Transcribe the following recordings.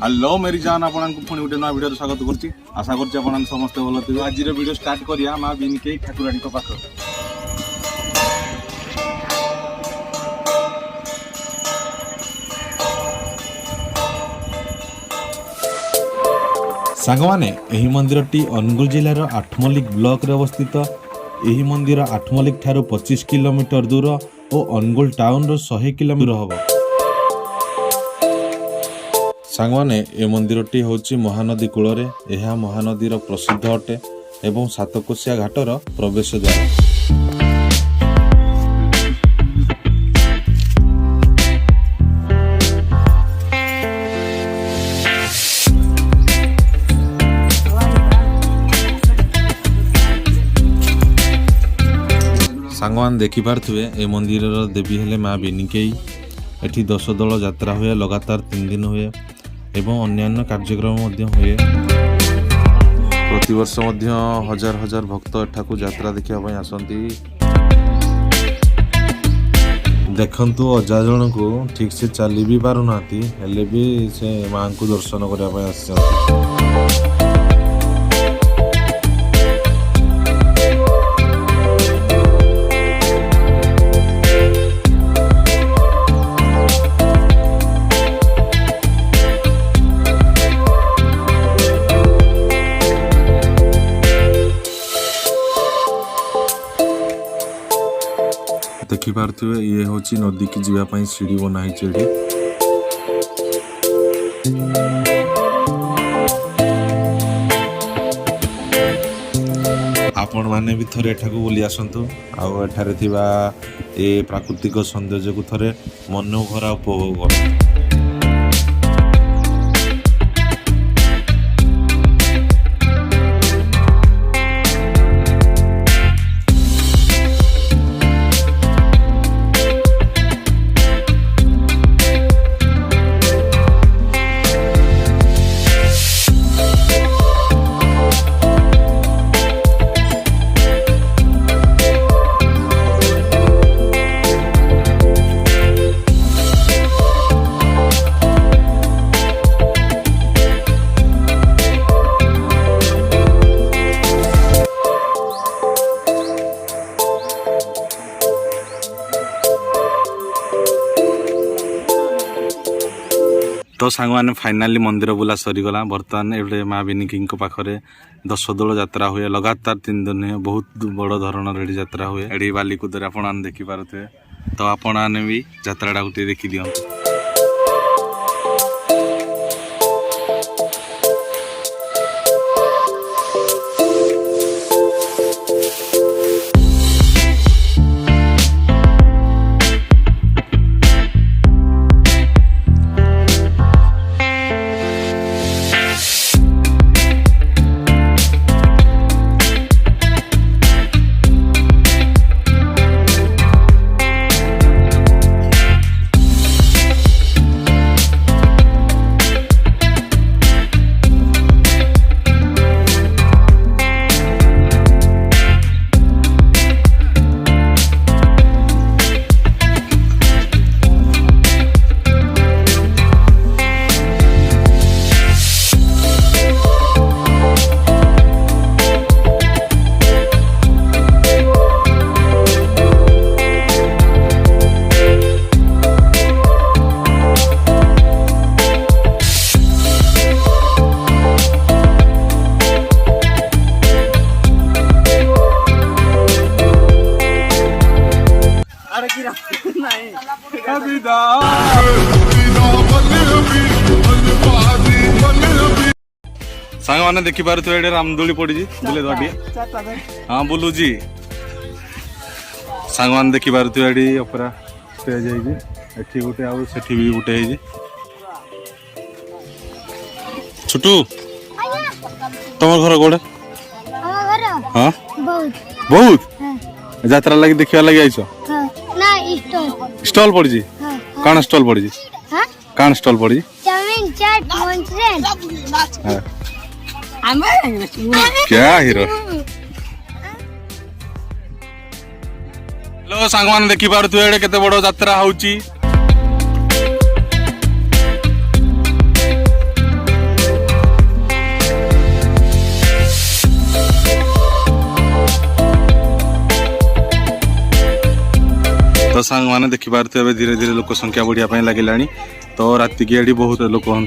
Hello मेरी जान आपको पुणी गोटे नया वीडियो स्वागत करछि। आशा करछि आपन समस्त भलो थिबे। आज वीडियो स्टार्ट करिया मां बिनके ठाकुरानी को पाख। सांगमाने एही मंदिरटी अनुगुल जिलार आठमल्लिक ब्लॉक रे अवस्थित। एही मंदिर आठमल्लिक ठारू 25 किलोमीटर दूर और अनुगुल टाउन रो 100 किलोमीटर हबो। सांगमाने ए मंदिरटी होची महानदी कूलरे। यह महानदीर प्रसिद्ध अटे एवं सातकोशिया घाटर प्रवेश द्वार। सांगवान देखि पार्थुवे ए मंदिर देवी हेले माँ बिनिकेई। एठी 10 दल यात्रा हुए, लगातार 3 दिन हुए एवं अन्यान्य कार्यक्रम मध्य हुए। प्रतिवर्ष मध्य हजार हजार भक्त एठाकू यात्रा देखिया पई आसंती। देखंतु अजा जन को ठीक से चली भी पारु नाती हेले भी से मां को दर्शन करया पई आसंती। देखि पार्थुवे ये होची नदी की जीवा पई सीढ़ी बनाई चेडी। आपण माने भी थरे एठाकू बोली आसंतु आउ एठारे थिबा ए प्राकृतिक सौंदर्य को थरे मनोभरा उपभोग कर। तो सांग मैंने फाइनाली मंदिर बुला सरीगला। बर्तमान एवं माँ बिनिकी पाखे 10 दल यात्रा हुए, लगातार 3 दिन हुए। बहुत बड़ धरण यात्रा हुए। एडी बालिकुदर आपण देखि पारुथे। तो आपण भी यात्रा गोटे देखी दियंतु। सांग मैंने देखी पारे ये रामदोली पड़ी बुले हाँ बुलूची। सांग मैंने देखी पारे ये अपरा स्टेज है गोटे आउ सेठी भी गोटे है। छोटू तुम घर कौड़े? हाँ बहुत यात्रा लगी देखा लगी आइस? स्टॉल पड़ी कौन स्टॉल पड़ी? कौन स्टॉल पड़ी? क्या हीरो? हेलो सांग मैंने देखी पारे केते बड़ यात्रा होची। तो सांग मैंने देखिपे धीरे धीरे लोक संख्या बढ़िया लगे तो राति की एटी बहुत लोक हमें।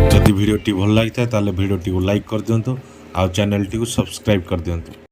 जदि वीडियो भल लगी था भिडियो को लाइक कर दिंतु आ चैनल टी सब्सक्राइब कर दिंतु।